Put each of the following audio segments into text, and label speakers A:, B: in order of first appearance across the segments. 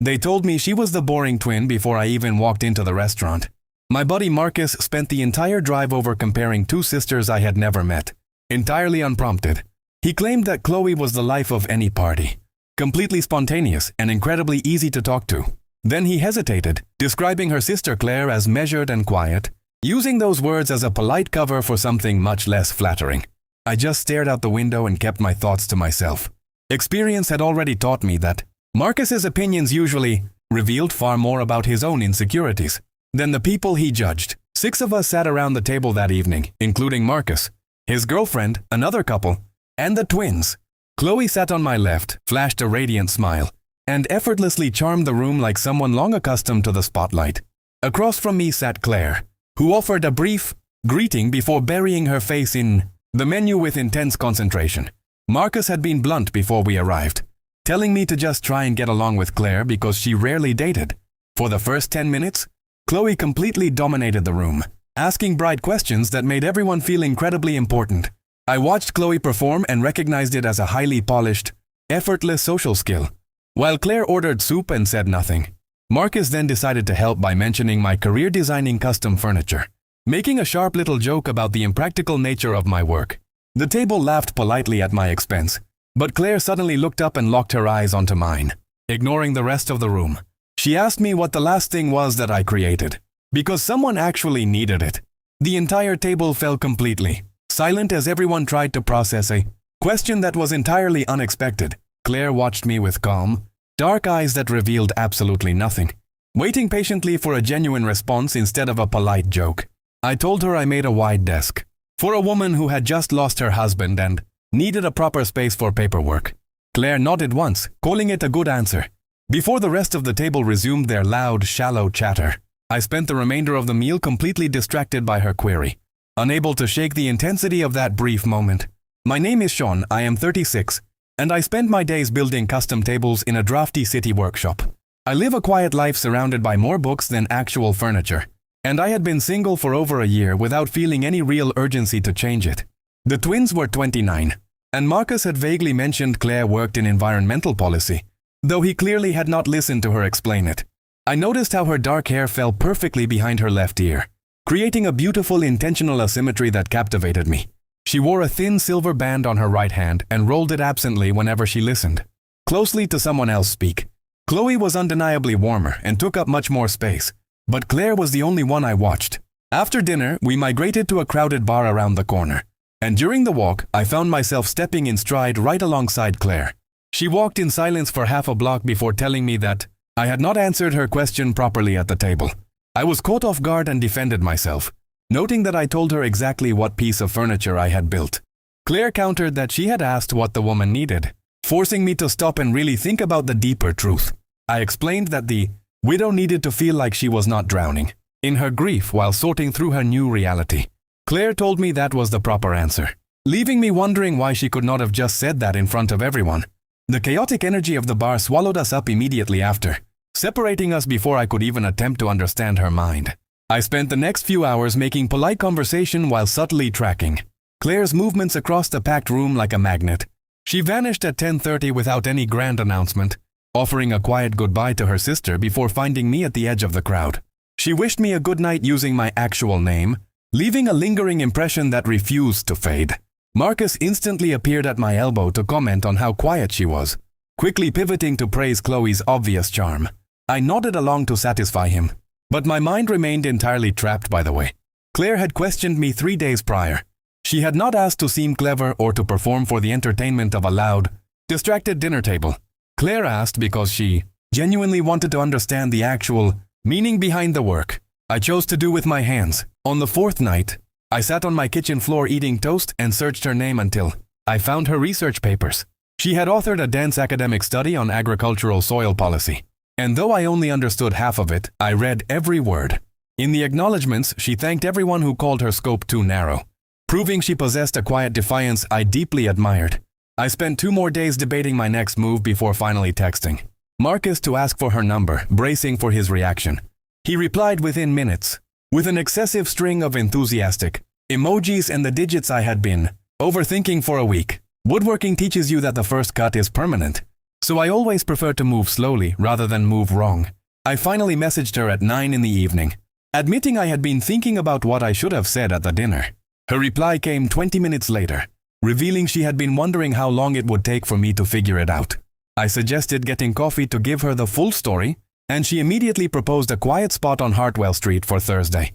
A: They told me she was the boring twin before I even walked into the restaurant. My buddy Marcus spent the entire drive over comparing two sisters I had never met, entirely unprompted. He claimed that Chloe was the life of any party, completely spontaneous and incredibly easy to talk to. Then he hesitated, describing her sister Claire as measured and quiet, using those words as a polite cover for something much less flattering. I just stared out the window and kept my thoughts to myself. Experience had already taught me that Marcus's opinions usually revealed far more about his own insecurities than the people he judged. 6 of us sat around the table that evening, including Marcus, his girlfriend, another couple, and the twins. Chloe sat on my left, flashed a radiant smile, and effortlessly charmed the room like someone long accustomed to the spotlight. Across from me sat Claire, who offered a brief greeting before burying her face in the menu with intense concentration. Marcus had been blunt before we arrived, telling me to just try and get along with Claire because she rarely dated. For the first 10 minutes, Chloe completely dominated the room, asking bright questions that made everyone feel incredibly important. I watched Chloe perform and recognized it as a highly polished, effortless social skill. While Claire ordered soup and said nothing, Marcus then decided to help by mentioning my career designing custom furniture, making a sharp little joke about the impractical nature of my work. The table laughed politely at my expense, but Claire suddenly looked up and locked her eyes onto mine, ignoring the rest of the room. She asked me what the last thing was that I created, because someone actually needed it. The entire table fell completely silent as everyone tried to process a question that was entirely unexpected. Claire watched me with calm, dark eyes that revealed absolutely nothing, waiting patiently for a genuine response instead of a polite joke. I told her I made a wide desk for a woman who had just lost her husband and needed a proper space for paperwork. Claire nodded once, calling it a good answer. Before the rest of the table resumed their loud, shallow chatter, I spent the remainder of the meal completely distracted by her query, unable to shake the intensity of that brief moment. My name is Sean, I am 36, and I spend my days building custom tables in a drafty city workshop. I live a quiet life surrounded by more books than actual furniture, and I had been single for over a year without feeling any real urgency to change it. The twins were 29, and Marcus had vaguely mentioned Claire worked in environmental policy, though he clearly had not listened to her explain it. I noticed how her dark hair fell perfectly behind her left ear, creating a beautiful intentional asymmetry that captivated me. She wore a thin silver band on her right hand and rolled it absently whenever she listened closely to someone else speak. Chloe was undeniably warmer and took up much more space, but Claire was the only one I watched. After dinner, we migrated to a crowded bar around the corner, and during the walk, I found myself stepping in stride right alongside Claire. She walked in silence for half a block before telling me that I had not answered her question properly at the table. I was caught off guard and defended myself, noting that I told her exactly what piece of furniture I had built. Claire countered that she had asked what the woman needed, forcing me to stop and really think about the deeper truth. I explained that the widow needed to feel like she was not drowning in her grief while sorting through her new reality. Claire told me that was the proper answer, leaving me wondering why she could not have just said that in front of everyone. The chaotic energy of the bar swallowed us up immediately after, separating us before I could even attempt to understand her mind. I spent the next few hours making polite conversation while subtly tracking Claire's movements across the packed room like a magnet. She vanished at 10:30 without any grand announcement, offering a quiet goodbye to her sister before finding me at the edge of the crowd. She wished me a good night using my actual name, leaving a lingering impression that refused to fade. Marcus instantly appeared at my elbow to comment on how quiet she was, quickly pivoting to praise Chloe's obvious charm. I nodded along to satisfy him, but my mind remained entirely trapped by the way Claire had questioned me 3 days prior. She had not asked to seem clever or to perform for the entertainment of a loud, distracted dinner table. Claire asked because she genuinely wanted to understand the actual meaning behind the work I chose to do with my hands. On the 4th night, I sat on my kitchen floor eating toast and searched her name until I found her research papers. She had authored a dense academic study on agricultural soil policy, and though I only understood half of it, I read every word. In the acknowledgments, she thanked everyone who called her scope too narrow, proving she possessed a quiet defiance I deeply admired. I spent 2 more days debating my next move before finally texting Marcus to ask for her number, bracing for his reaction. He replied within minutes, with an excessive string of enthusiastic emojis and the digits I had been overthinking for a week. Woodworking teaches you that the first cut is permanent, so I always prefer to move slowly rather than move wrong. I finally messaged her at 9 in the evening, admitting I had been thinking about what I should have said at the dinner. Her reply came 20 minutes later, revealing she had been wondering how long it would take for me to figure it out. I suggested getting coffee to give her the full story, and she immediately proposed a quiet spot on Hartwell Street for Thursday.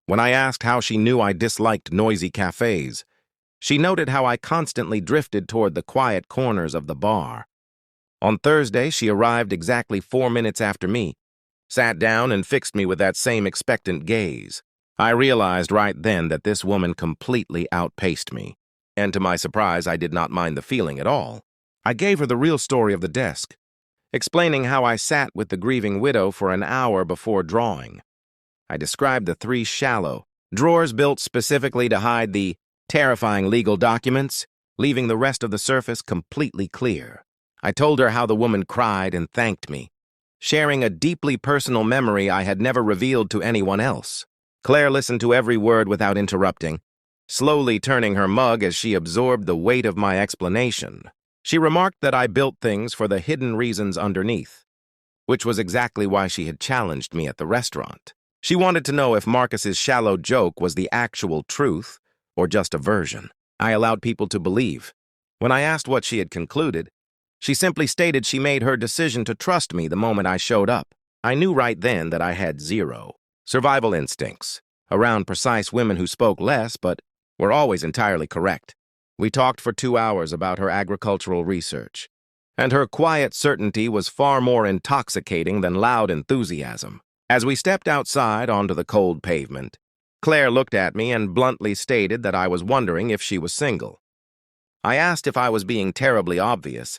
B: When I asked how she knew I disliked noisy cafes, she noted how I constantly drifted toward the quiet corners of the bar. On Thursday, she arrived exactly 4 minutes after me, sat down and fixed me with that same expectant gaze. I realized right then that this woman completely outpaced me, and to my surprise, I did not mind the feeling at all. I gave her the real story of the desk, explaining how I sat with the grieving widow for an hour before drawing. I described the 3 shallow drawers built specifically to hide the terrifying legal documents, leaving the rest of the surface completely clear. I told her how the woman cried and thanked me, sharing a deeply personal memory I had never revealed to anyone else. Claire listened to every word without interrupting, slowly turning her mug as she absorbed the weight of my explanation. She remarked that I built things for the hidden reasons underneath, which was exactly why she had challenged me at the restaurant. She wanted to know if Marcus's shallow joke was the actual truth or just a version. I allowed people to believe. When I asked what she had concluded, she simply stated she made her decision to trust me the moment I showed up. I knew right then that I had 0 survival instincts around precise women who spoke less but were always entirely correct. We talked for 2 hours about her agricultural research, and her quiet certainty was far more intoxicating than loud enthusiasm. As we stepped outside onto the cold pavement, Claire looked at me and bluntly stated that I was wondering if she was single. I asked if I was being terribly obvious,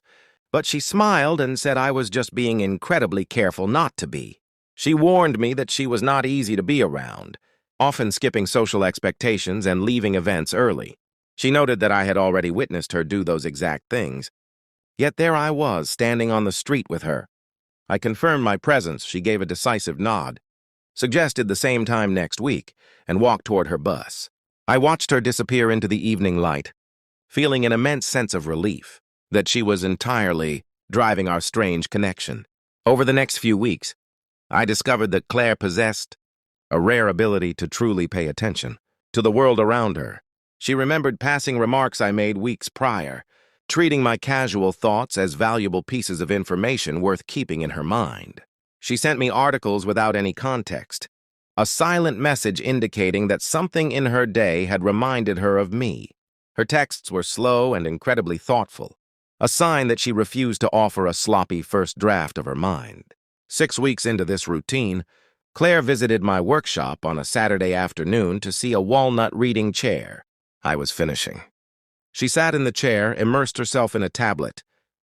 B: but she smiled and said I was just being incredibly careful not to be. She warned me that she was not easy to be around, often skipping social expectations and leaving events early. She noted that I had already witnessed her do those exact things. Yet there I was, standing on the street with her. I confirmed my presence. She gave a decisive nod, suggested the same time next week, and walked toward her bus. I watched her disappear into the evening light, feeling an immense sense of relief that she was entirely driving our strange connection. Over the next few weeks, I discovered that Claire possessed a rare ability to truly pay attention to the world around her. She remembered passing remarks I made weeks prior, treating my casual thoughts as valuable pieces of information worth keeping in her mind. She sent me articles without any context, a silent message indicating that something in her day had reminded her of me. Her texts were slow and incredibly thoughtful, a sign that she refused to offer a sloppy first draft of her mind. 6 weeks into this routine, Claire visited my workshop on a Saturday afternoon to see a walnut reading chair I was finishing. She sat in the chair, immersed herself in a tablet,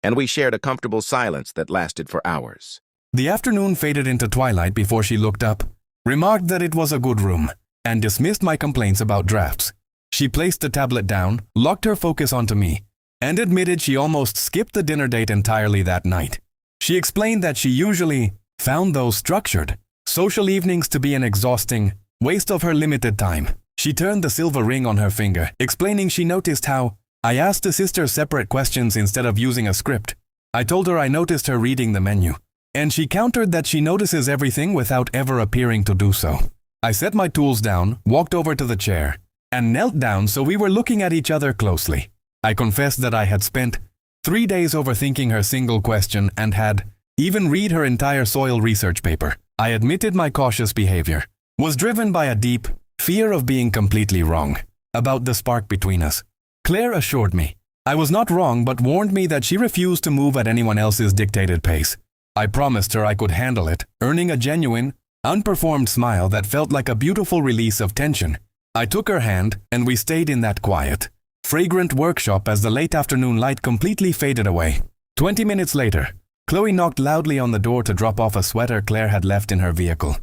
B: and we shared a comfortable silence that lasted for hours.
A: The afternoon faded into twilight before she looked up, remarked that it was a good room, and dismissed my complaints about drafts. She placed the tablet down, locked her focus onto me, and admitted she almost skipped the dinner date entirely that night. She explained that she usually found those structured social evenings to be an exhausting waste of her limited time. She turned the silver ring on her finger, explaining she noticed how I asked the sisters separate questions instead of using a script. I told her I noticed her reading the menu, and she countered that she notices everything without ever appearing to do so. I set my tools down, walked over to the chair, and knelt down so we were looking at each other closely. I confessed that I had spent 3 days overthinking her single question and had even read her entire soil research paper. I admitted my cautious behavior was driven by a deep fear of being completely wrong about the spark between us. Claire assured me I was not wrong, but warned me that she refused to move at anyone else's dictated pace. I promised her I could handle it, earning a genuine, unperformed smile that felt like a beautiful release of tension. I took her hand, and we stayed in that quiet, fragrant workshop as the late afternoon light completely faded away. 20 minutes later, Chloe knocked loudly on the door to drop off a sweater Claire had left in her vehicle.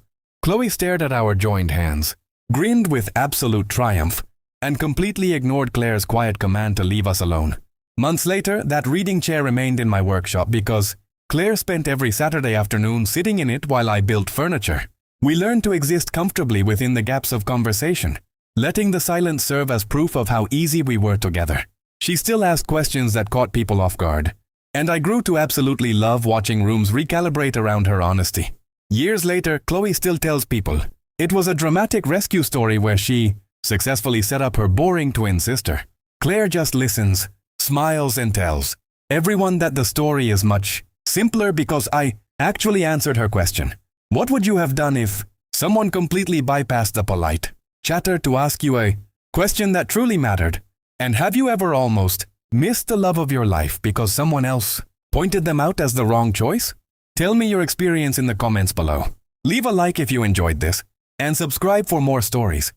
A: Chloe stared at our joined hands, grinned with absolute triumph, and completely ignored Claire's quiet command to leave us alone. Months later, that reading chair remained in my workshop because Claire spent every Saturday afternoon sitting in it while I built furniture. We learned to exist comfortably within the gaps of conversation, letting the silence serve as proof of how easy we were together. She still asked questions that caught people off guard, And I grew to absolutely love watching rooms recalibrate around her honesty. Years later, Chloe still tells people, it was a dramatic rescue story where she successfully set up her boring twin sister. Claire just listens, smiles and tells everyone that the story is much simpler because I actually answered her question. What would you have done if someone completely bypassed the polite chatter to ask you a question that truly mattered? And have you ever almost missed the love of your life because someone else pointed them out as the wrong choice? Tell me your experience in the comments below. Leave a like if you enjoyed this, and subscribe for more stories.